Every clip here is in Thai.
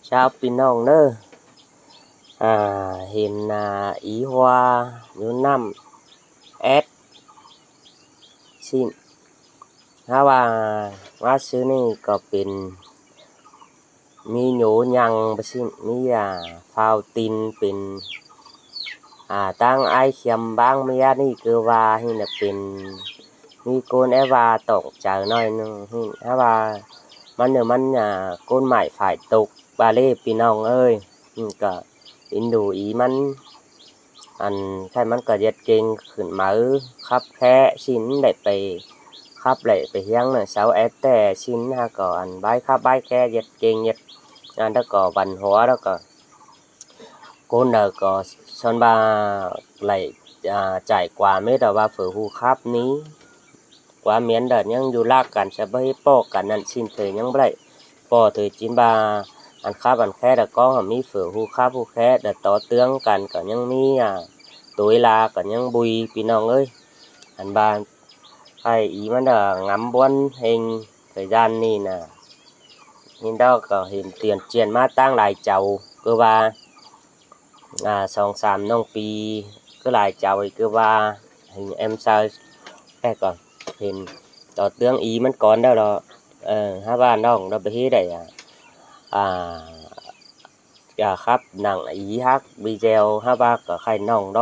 ชาวพี่น้องเด้อเห็นอีhoaอยู่น้ำแอดซินถ้าว่าซื้อนี่ก็เป็นมีหนูยังไปซินมีฟาวตินเป็นตั้งไอเข็มบ้างไม่ยานี่คือว่าที่น่ะเป็นมีโกนแอว่าตกใจหน่อยนึงที่ถ้าว่ามันเนี่ยมันโกนใหม่ฝ่ายตกบาเล่พี่น้องเอ้ยก็อินดูอีมันใช่มันก็เย็ดเก่งขึ้นมาครับแค่ชิ้นได้ไปครับได้ไปเฮียงน่ะเสาแอดแต่ชิ้นก่อนใบครับใบแค่เย็ดเก่งเย็ดแล้วก็บันหัวแล้วก็cô nợ có son ba lại trải qua mấy đầu ba phở hu khắp ní quá miễn đợt nhưng dù la cảnh sẽ bay po cảnh ăn xin thời nhưng vậy po thời chín ba ăn khắp ăn khé đã có hầm mi phở hu khắp hu khé đã tỏ tướng cảnh cả nhưng mi tối là cả nhưng bùi pin ông ơi ăn ba hay ý mà là ngắm buôn hình thời gian này nè nhìn đâu có hiện tiền tiền ma tăng lại chầu cơ ba 2-3 น้องปีก็หลายเจ้าอีกคือว่าเห็นซาแค่ก่อนเห็นต่อเตื้องอีมันก่อนแล้วเราถ้าว่าน้องเราไปเฮ็ดได้ครับหนังอีฮักวีเจลถ้าว่าก็ใครน้องđó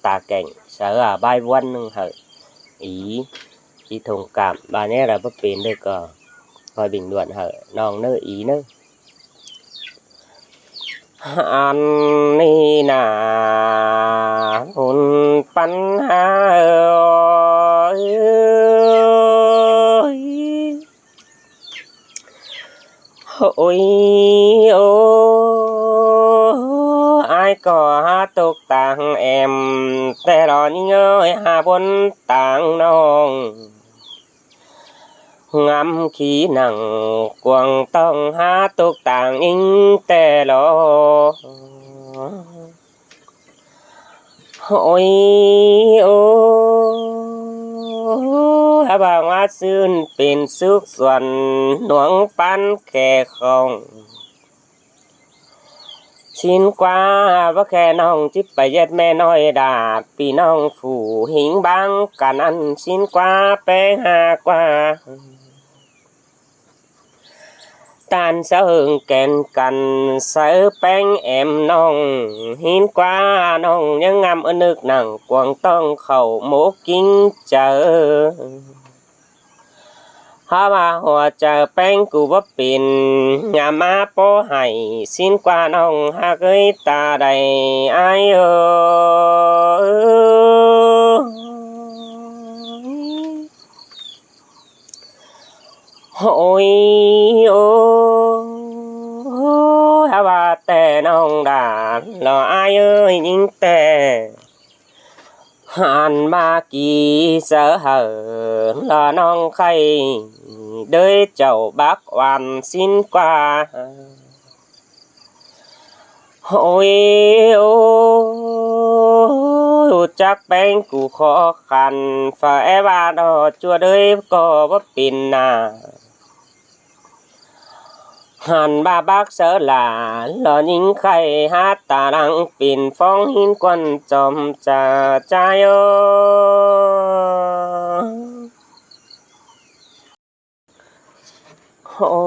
ตาแก่งเสือใบวันนึงเหอะอีที่ทงกามบานี้เราบ่เป็นได้ก็คอยbình luậnเหอะน้องเนื้ออีเนื้ออันนี้นะหุ่นปัญหาโอ้ยโอ้ai có tục tàng emแต่รอนี่เงยบนต่างน้องงำขี้หนังกวงต้องตุกต่างอิงแต่รอโอ้ยโอ้ถ้าบางว่าซื่นเป็นสุขส่วนหลวงปันแค่ของชินกว่าว่าแค่น้องจิบไปเย็ดแม่น้อยดาพี่น้องฝูหิงบางกันอันชินกว่าไปหากว่าตานเสาหึงแก่นกันเสือแป้งแอมน้องหินกว่าน้องยังงามนึกหนังกวางต้องเข้าหมูกิ้งเจอหาว่าหัวเจอแป้งกูบ่เป็นงามมาโปให้สิ้นกว่าน้องหากเอ้ยตาใดอายโอ้ยโอ้ถ้าว่าแต่น้องด่ารออายเอ้ยยิ่งแต่หันมากี่เสือเหอรอน้องใครเด้อเจ้าบักวันสิ้นกว่าโอ้ยโอ้จักแป้งกูขอขันฝ่ายบ้านดอจัวเด้อก็บ่เป็นหันบาบักเสือหลาหล่อยิงไข่หาตาดังปิ่นฟ้องหินกวนจอมจะใจโอ้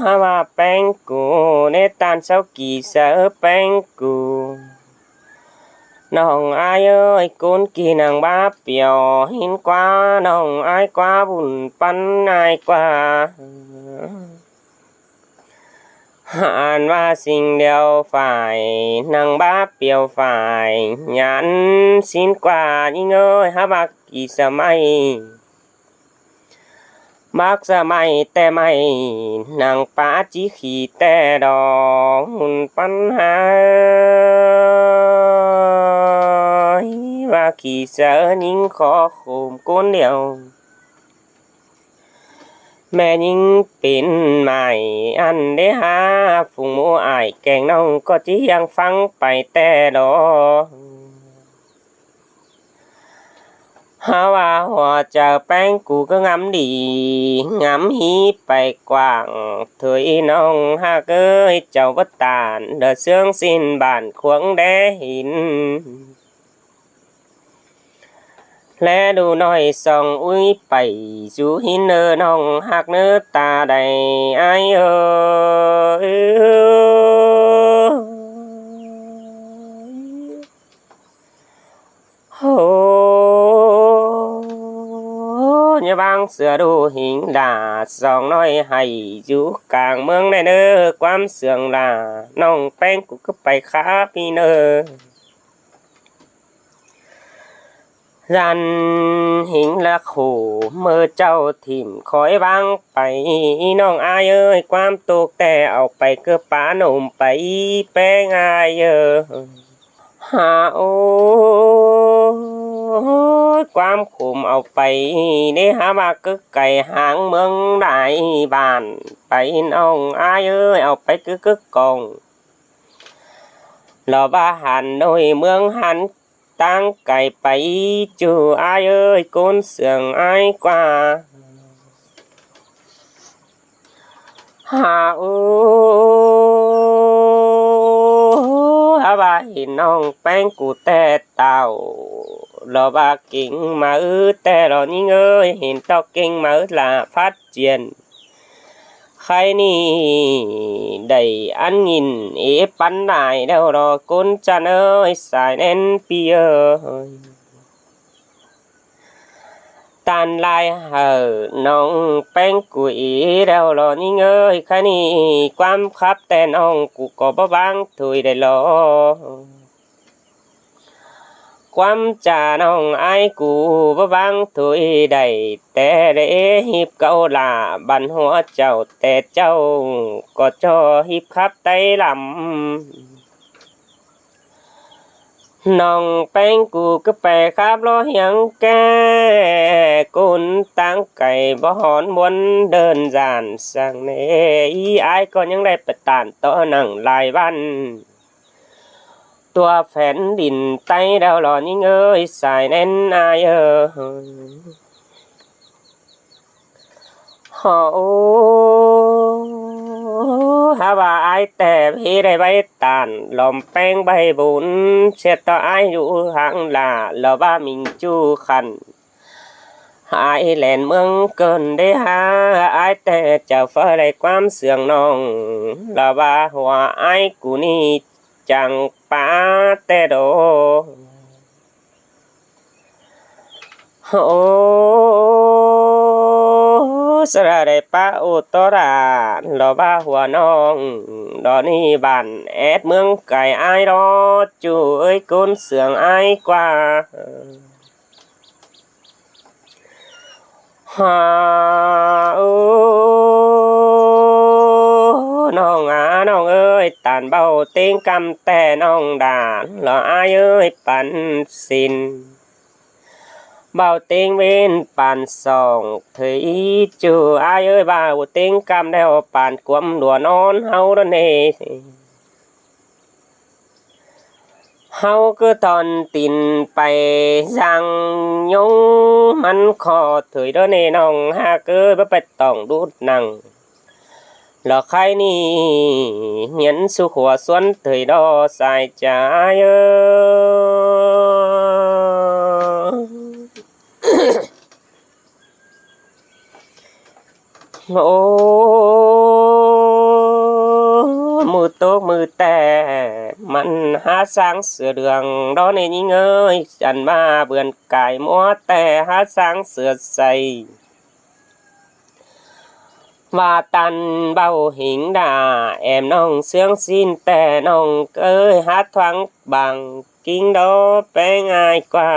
ฮาว่าแป้งกูในตานเสากี่เสือแป้งกูน้องอายเอ้ยกุนกี่นางบ้าเปียวหินกว่าน้องอายกว่าบุญปันอายกว่าอ่านว่าสิ่งเดียวฝ่ายนางบ้าเปียวฝ่ายยันสิ้นกว่ายิ่งเอ้ยหาบักกี่สมัยมักสมัยแต่ไม่นางป้าจีขี่แต่ดอกหุ่นปัญหาว่าขี่เสือยิงขอโคมก้นเดียวแม่ยิงเป็นใหม่อันได้หาฝูงหมูอ้ายแกงน้องก็จะยังฟังไปแต่ดอก หาว่าหัวเจอแป้งกูก็งามดีงามฮีไปกว้างถอยน้องหากเอ้ยเจ้าบ่ตานเด้อเสื่องสิ้นบ้านควงแดหินและดูน้อยส่องอุ้ยไปสู่หินเนอน้องหักเนื้อตาใดไอเอ้โหอย่าบางเสือดูหิงด่าสองน้อยให้อยู่กลางเมืองได้เด้อความเสื่องล่าน้องแป้งกูก็ไปค้าพี่เนอรันหิงละขู่เมื่อเจ้าถิ่มคอยบางไปน้องอายเอ้ยความตกแต่เอาไปเกือป้าหนุ่มไปแป้งอายเอ้ยหาโอ้ความขุมเอาไปได้หามากึกไก่หางเมืองได้บ้านไปน้องอายเอ้ยเอาไปกึกกองรอบ้าหันโดยเมืองหันตั้งไก่ไปจูอายเอ้ยก้นเสืองอายกว่าหาโอ้หาบาเห็นน้องแป้งกูแต่เต่ารอบากิ่งมาแต่รอนี่เอ้ยเห็นตอกกิ่งมาละphát triểnใครนี่ได้อันงินเอปันได้แล้วรอก้นจันเอ้ยสายแน่นปีเอ้ยตานลายเหอน้องแป้งกุยแล้วรอนี่เอ้ยใครนี่ความคับแต่น้องกูก็บ่บางถุยได้รอความจ่าน้องไอ้กูบ่บางถุยได้แต่ได้หิบเก่าลาบันหัวเจ้าแต่เจ้าก็จอหิบคับไตลำน้องแป้งกูก็ไปครับรอยังแกกุนตั้งไก่บ่หอนบนเดินจานสั่งเนอีไอ้ก็ยังได้ไปตานต่อหนังหลายวันตัวแผ่นดินไตดาวหลอนยิ่งเอ้ยสายแน่นอายเอ้ยโอ้หาว่าไอ้แต่พี่ได้ใบตานลมแป้งใบบุญเช็ดต่อไอ้อยู่ห่างลาแล้วว่ามิงจูขันไอ้แหลนเมืองเกินได้หาไอ้แต่จะเฝ้าได้ความเสื่องน้องแล้วว่าหัวไอ้กูนี่จังป้าแต่โดโอ้สระได้ป้าอุตราดอบ้าหัวน้องดอนี่บ้านแอดเมืองไก่ไอ้รอจูเอ้ยก้นเสืองไอ้กว่าฮาโอ้น้องน้องเอ้ยตานเบาเต็งกำแต่น้องด่านหล่ออายเอ้ยปันสินเบาเต็งเว้นปานสองเถยจูอายเอ้ยเบาเต็งกำแล้วปานกวมดัวนอนเฮาดนเนเฮาคือตอนตินไปยังยงมันขอเถยดนเนน้องหาเกยบ่ไปต้องดูดนังหลอกใครนี่เหียนสุขหัวสวนเถยดอสายใจเอโอ้มือโตมือแต่มันหาสร้างเสือเดืองดอนี่ยิ่งเอ้ยจันมาเบือนกายมัวแต่หาสร้างเสือใส่ว่าตันเบาหิงด่าแอมน้องเสื่องสิ้นแต่น้องเอ้ยหาทวังบังกิ้งโดไปง่ายกว่า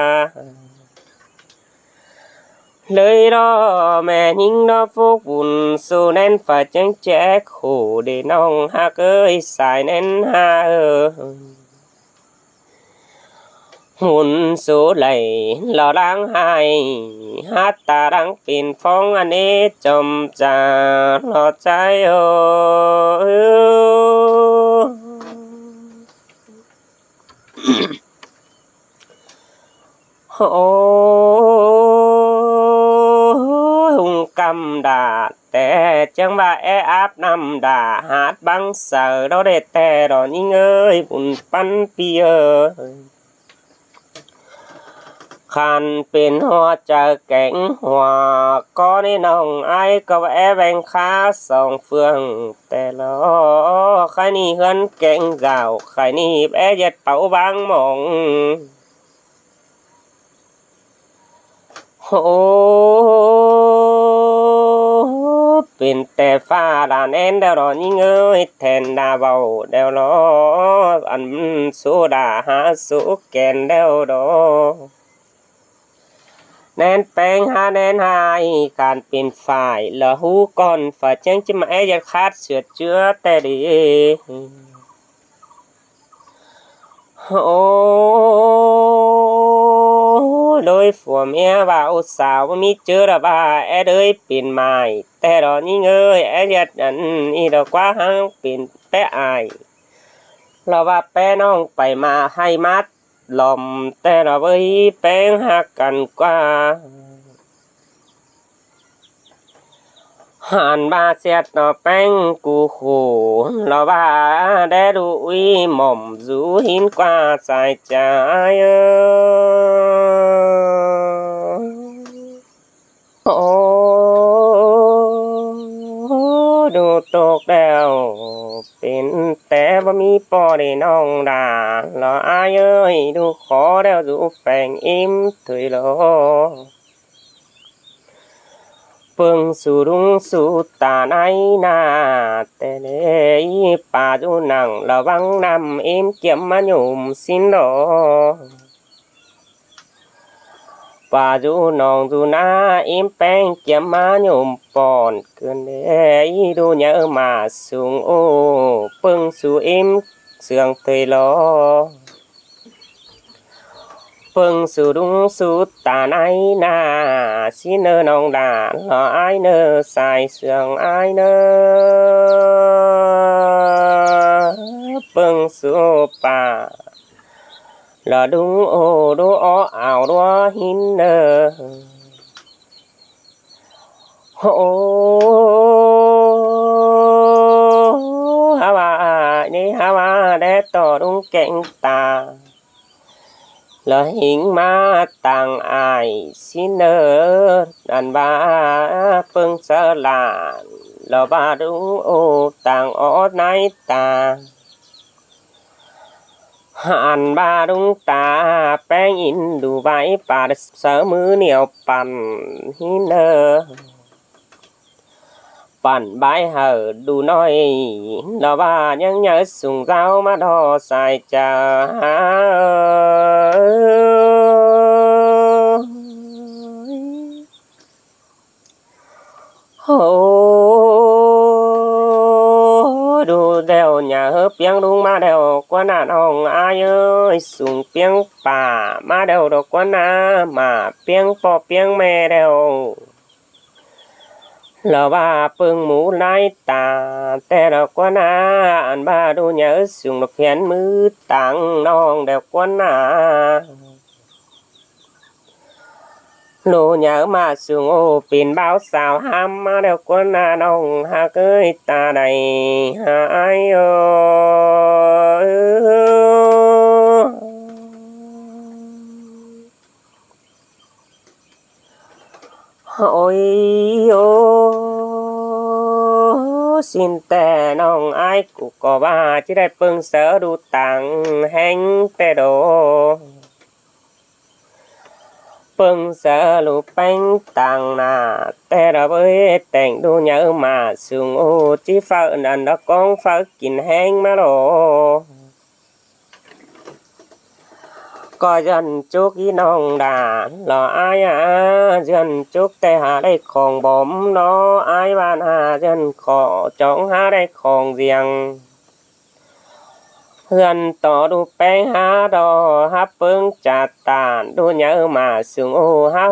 เลยรอแม่ยิงดอฟุกวุ่นสู่แน่นฝ่าจังแจ๊กขู่เดน้องหากเอ้ยสายแน่นหาหุ่นสูไหลหล่อร่างหายฮัตตาดังปิ่นฟองอันนี้จมจาหล่อใจโอ้ ำดาแต่จังว่าแออาบน้ำดาหาดบังเสอเราได้แต่ดอกนี้เงยบุญปันปีคันเป็นหัวจะแก่งหัวก็ในน้องไอ้ก็แอแบงค้าสองเฟืองแต่ละใครนี่เฮือนแก่งเก่าใครนี่แอเย็ดเป่าบางหมองโอ้เป็นแต่ฟ้าดานแอนเดรอยิ่งเอ้ยแทนดาเบาเดวรออันสูดาหาสุแกนเดวดอแนนแปงหาแนนหายการเป็นฝ่ายละหูก่อนฝ่ายจังจะมาแอยัดคาดเสือเจือแต่ดีโอ้โดยผัวเมียบ่าวสาวมีเจอระบาแอเดยเป็นไม้แต่ดอกนี้เงยแอยัดอันนี้ดอกกว่าหังเป็นแปะอายเราว่าแปะน้องไปมาให้มัดลมแต่เราเว้ยแป้งหักกันกว่าหันบาเสียดต่อแป้งกูขู่เราว่าได้ดูอีหม่อมจูหินกว่าใส่ใจโอ้ดูตกแล้วเป็นแต่บ่มีปอได้น้องดาเราอายเอ้ยดูขอแล้วดูแฝงอิ่มถุยโลเปิงสู่รุงสู่ตาในนาแต่เลยป่าดูหนังระวังนำเอ็มเกี่ยมมาหยุ่มสินโลป่าดูน้องดูนาเอ็มแป้งเกี่ยมมาหยุ่มปอนเกินเลยดูเยอะมาสูงโอ้เปิงสู่เอ็มเสื่องเตยโลเปิงสู่ดุงสู่ตาในนาสิเนอน้องดาหล่อไอเนอใส่เสื่องไอเนอเปิงสู่ป่าหล่อดุงโอดูอ้ออ่าวดัวหินเนอโอ้ฮาวานี่ฮาวาได้ต่อดุงเก่งตาละหิงมาต่างอายสิเนอดันบาเปิงเสลานละบาดุงโอต่างออดในตาหันบาดุงตาแป้งอินดูใบป่าเสมือเหนียวปั่นหินเนอปั่นใบเห่อดูน้อยละบายังเยอะสูงเจ้ามาดอใส่เจ้าโอ้ดูเดวหยาเปียงดุงมาเดวกว่านาน้องอายเอ้ยสูงเปียงป่ามาเดวดอกกว่านามาเปียงปอเปียงแม่เดวเราว่าเปิงหมูไล่ตาแต่ดอกกว่านาอันบ้าดูหยาสูงดอกเพียนมือตังน้องเดวกว่านาโลหยามาสูงโอเป็นบ่าวสาวห้ามมาเดวกว่านาน้องหาเกยตาใดหายโอ้ยโอ้สินแต่น้องไอ้กูก็ว่าจะได้เปิงเสือดูตังแห้งแต่โดเปิงเสือลูกแป้งตังนาแต่เราเอ้ยแต่งดูเยอะมาสูงโอ้จีฟ้านั่นดอกกองฟ้ากินแห้งมาโลก็ยันจุกอีน้องดาหล่ออายยันจุกแต่หาได้ของบ่มเนาะอายบ้านหายันขอจ้องหาได้ของเสียงเพื่อนต่อดูแป้งหาดอฮับเปิงจัดตานดูเยอะมาสูงโอ้หา